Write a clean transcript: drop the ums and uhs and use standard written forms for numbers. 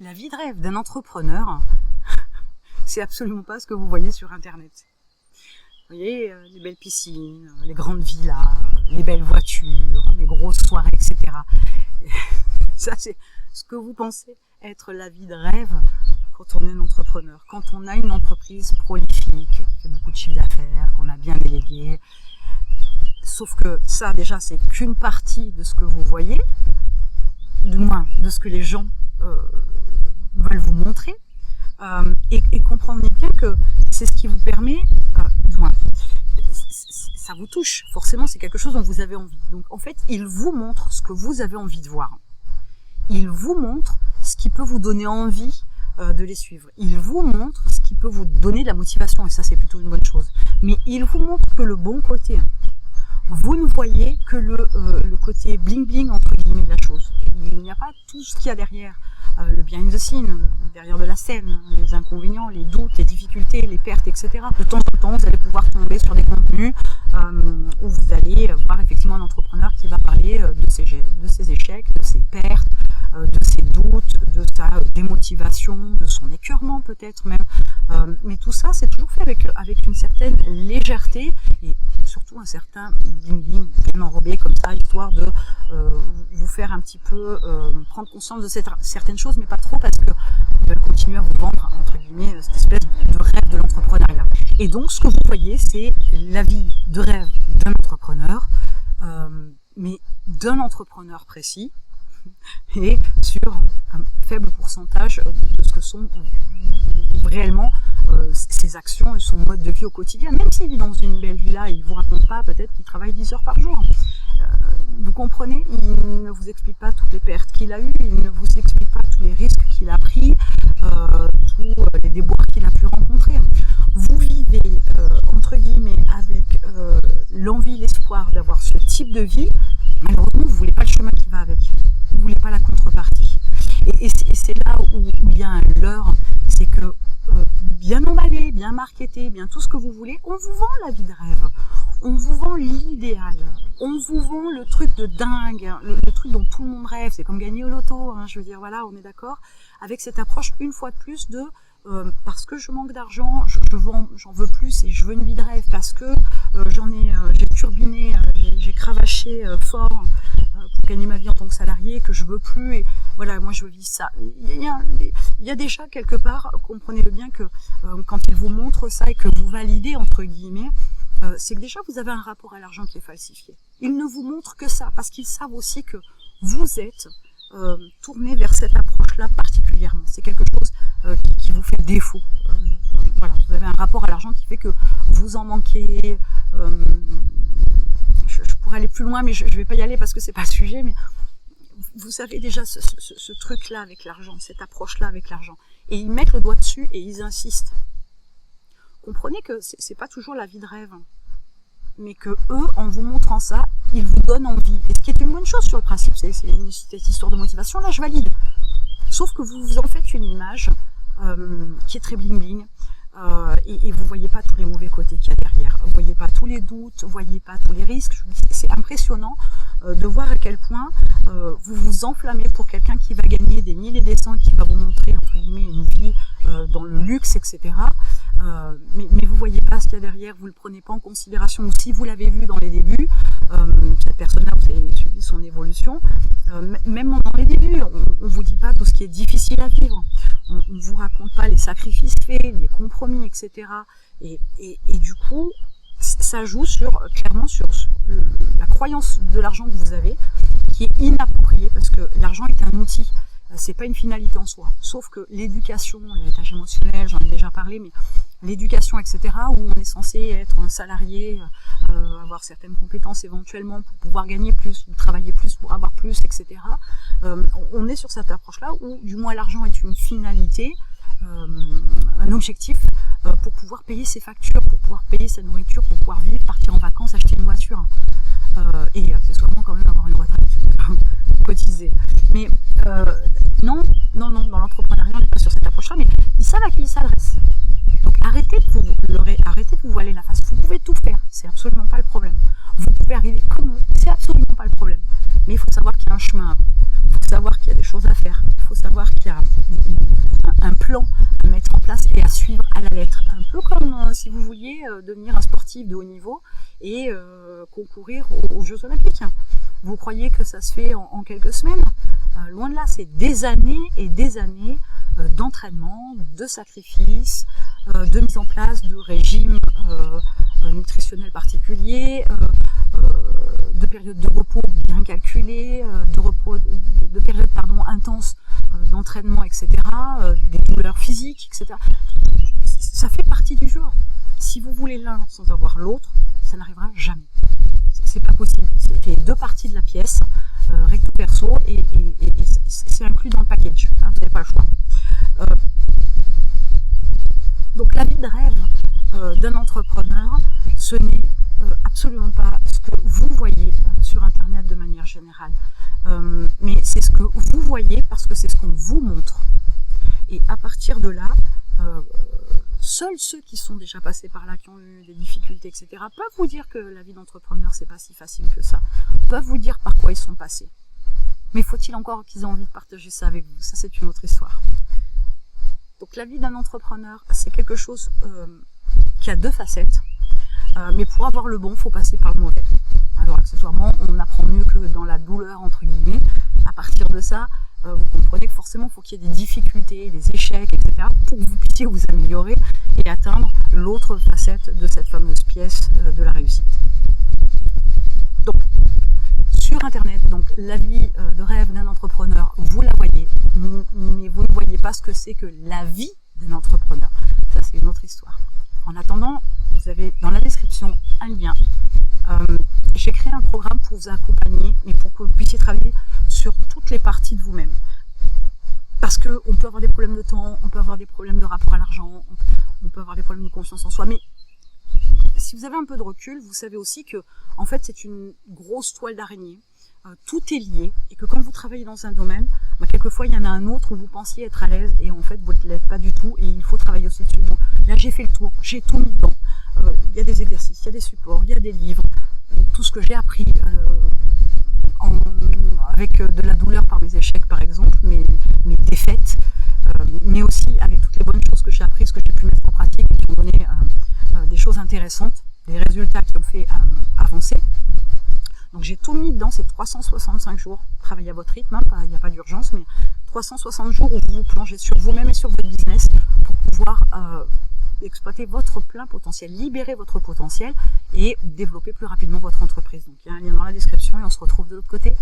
La vie de rêve d'un entrepreneur, c'est absolument pas ce que vous voyez sur Internet. Vous voyez, les belles piscines, les grandes villas, les belles voitures, les grosses soirées, etc. Et ça, c'est ce que vous pensez être la vie de rêve quand on est un entrepreneur. Quand on a une entreprise prolifique, qui fait beaucoup de chiffre d'affaires, qu'on a bien délégué. Sauf que ça, déjà, c'est qu'une partie de ce que vous voyez, du moins de ce que les gens veulent vous montrer, et comprenez bien que c'est ce qui vous permet, du moins, ça vous touche, forcément c'est quelque chose dont vous avez envie. Donc en fait, il vous montre ce que vous avez envie de voir. Il vous montre ce qui peut vous donner envie de les suivre. Il vous montre ce qui peut vous donner de la motivation, et ça c'est plutôt une bonne chose. Mais il vous montre que le bon côté. Vous ne voyez que le côté bling bling entre guillemets de la chose. Il n'y a pas tout ce qu'il y a derrière, le behind the scene, derrière de la scène, les inconvénients, les doutes, les difficultés, les pertes, etc. De temps en temps, vous allez pouvoir tomber sur des contenus où vous allez voir effectivement un entrepreneur qui va parler de ses échecs, de ses pertes, de ses doutes, de sa démotivation, de son écœurement peut-être même. Mais tout ça, c'est toujours fait avec une certaine légèreté et surtout un certain bling-bling bien enrobé comme ça, histoire de vous faire un petit peu prendre conscience de certaines choses, mais pas trop, parce que ils veulent continuer à vous vendre, entre guillemets, cette espèce de rêve de l'entrepreneuriat. Et donc, ce que vous voyez, c'est la vie de rêve d'un entrepreneur, mais d'un entrepreneur précis, et sur un faible pourcentage de ce que sont réellement ses actions et son mode de vie au quotidien. Même s'il vit dans une belle villa, il ne vous raconte pas peut-être qu'il travaille 10 heures par jour. Vous comprenez, il ne vous explique pas toutes les pertes qu'il a eues, il ne vous explique pas tous les risques qu'il a pris, tous les déboires qu'il a pu rencontrer. Vous vivez, entre guillemets, avec l'envie, l'espoir d'avoir ce type de vie. Malheureusement, vous ne voulez pas le chemin qui va avec. Vous ne voulez pas la contrepartie. Et c'est là où il y a un leurre, c'est que bien emballé, bien marketé, bien tout ce que vous voulez, on vous vend la vie de rêve. On vous vend l'idéal. On vous vend le truc de dingue, le truc dont tout le monde rêve. C'est comme gagner au loto, hein, je veux dire, voilà, on est d'accord. Avec cette approche, une fois de plus, de parce que je manque d'argent, j'en veux plus et je veux une vie de rêve, parce que j'ai turbiné, j'ai cravaché fort pour gagner ma vie en tant que salarié, que je veux plus, et voilà, moi je vis ça. Il y a déjà quelque part, comprenez-le bien, que quand ils vous montrent ça et que vous validez entre guillemets, c'est que déjà vous avez un rapport à l'argent qui est falsifié. Ils ne vous montrent que ça, parce qu'ils savent aussi que vous êtes tourné vers cette approche-là particulièrement. C'est quelque chose qui vous fait défaut. Voilà, vous avez un rapport à l'argent qui fait que vous en manquez. Je pourrais aller plus loin, mais je ne vais pas y aller parce que c'est pas le sujet. Mais vous savez déjà ce truc-là avec l'argent, cette approche-là avec l'argent. Et ils mettent le doigt dessus et ils insistent. Comprenez que c'est pas toujours la vie de rêve, mais que eux, en vous montrant ça, ils vous donnent envie. Et ce qui est une bonne chose sur le principe, c'est cette histoire de motivation, là je valide. Sauf que vous vous en faites une image qui est très bling bling, et vous voyez pas tous les mauvais côtés qu'il y a derrière. Vous voyez pas tous les doutes, vous voyez pas tous les risques. C'est impressionnant de voir à quel point vous vous enflammez pour quelqu'un qui va gagner des 1000 et des cents, et qui va vous montrer entre guillemets une vie dans le luxe, etc. Mais vous voyez pas ce qu'il y a derrière, vous le prenez pas en considération, ou si vous l'avez vu dans les débuts, cette personne-là, vous avez suivi son évolution, même dans les débuts, on vous dit pas tout ce qui est difficile à vivre, on vous raconte pas les sacrifices faits, les compromis, etc. Et du coup, ça joue clairement sur la croyance de l'argent que vous avez, qui est inappropriée, parce que l'argent est un outil. C'est pas une finalité en soi, sauf que l'éducation, l'héritage émotionnel, j'en ai déjà parlé, mais l'éducation, etc., où on est censé être un salarié, avoir certaines compétences éventuellement pour pouvoir gagner plus, ou travailler plus pour avoir plus, etc., on est sur cette approche-là où du moins l'argent est une finalité, un objectif pour pouvoir payer ses factures, pour pouvoir payer sa nourriture, pour pouvoir vivre, partir en vacances, acheter une voiture, et accessoirement quand même avoir une retraite cotisée. Mais non, dans l'entrepreneuriat, on n'est pas sur cette approche-là, mais ils savent à qui ils s'adressent. Donc arrêtez de vous voiler la face. Vous pouvez tout faire, c'est absolument pas le problème. Vous pouvez arriver comme eux, c'est absolument pas le problème. Mais il faut savoir qu'il y a un chemin avant. Il faut savoir qu'il y a des choses à faire. Il faut savoir qu'il y a plan à mettre en place et à suivre à la lettre. Un peu comme si vous vouliez devenir un sportif de haut niveau et concourir aux Jeux Olympiques. Vous croyez que ça se fait en quelques semaines? Loin de là, c'est des années et des années d'entraînement, de sacrifices, de mise en place de régimes nutritionnels particuliers, de périodes de repos bien calculées, de périodes intenses d'entraînement, etc., des douleurs physiques, etc. Ça fait partie du jeu. Si vous voulez l'un sans avoir l'autre, ça n'arrivera jamais. C'est pas possible. C'est les deux parties de la pièce, recto verso, et c'est inclus dans le package. Hein, vous n'avez pas le choix. Donc la vie de rêve d'un entrepreneur, ce n'est absolument pas ce que vous voyez sur Internet de manière générale. Mais c'est ce que vous voyez parce que c'est ce qu'on vous montre. Et à partir de là, seuls ceux qui sont déjà passés par là, qui ont eu des difficultés, etc., peuvent vous dire que la vie d'entrepreneur, c'est pas si facile que ça. Peuvent vous dire par quoi ils sont passés. Mais faut-il encore qu'ils aient envie de partager ça avec vous? Ça, c'est une autre histoire. Donc la vie d'un entrepreneur, c'est quelque chose qui a deux facettes. Mais pour avoir le bon, il faut passer par le mauvais. Alors accessoirement, on apprend mieux que dans la douleur, entre guillemets. À partir de ça, vous comprenez que forcément, il faut qu'il y ait des difficultés, des échecs, etc., pour que vous puissiez vous améliorer et atteindre l'autre facette de cette fameuse pièce de la réussite. Donc, sur Internet, donc la vie de rêve d'un entrepreneur, vous la voyez, mais vous ne voyez pas ce que c'est que la vie d'un entrepreneur. Ça, c'est une autre histoire. En attendant, vous avez dans la description un lien. J'ai créé un programme pour vous accompagner, mais pour que vous puissiez travailler sur toutes les parties de vous-même. Parce qu'on peut avoir des problèmes de temps, on peut avoir des problèmes de rapport à l'argent, on peut avoir des problèmes de confiance en soi, mais si vous avez un peu de recul, vous savez aussi que en fait c'est une grosse toile d'araignée, tout est lié, et que quand vous travaillez dans un domaine, quelquefois il y en a un autre où vous pensiez être à l'aise, et en fait vous ne l'êtes pas du tout, et il faut travailler aussi dessus. Donc là j'ai fait le tour, j'ai tout mis dedans. Il y a des exercices, il y a des supports, il y a des livres, tout ce que j'ai appris avec de la douleur par mes échecs par exemple, mes défaites, mais aussi avec toutes les bonnes choses que j'ai apprises, que j'ai pu mettre en pratique et qui ont donné des choses intéressantes, des résultats qui ont fait avancer. Donc j'ai tout mis dans ces 365 jours, travaillez à votre rythme, il n'y a pas d'urgence, mais 360 jours où vous vous plongez sur vous-même et sur votre business pour pouvoir exploiter votre plein potentiel, libérer votre potentiel et développer plus rapidement votre entreprise. Donc il y a un lien dans la description et on se retrouve de l'autre côté.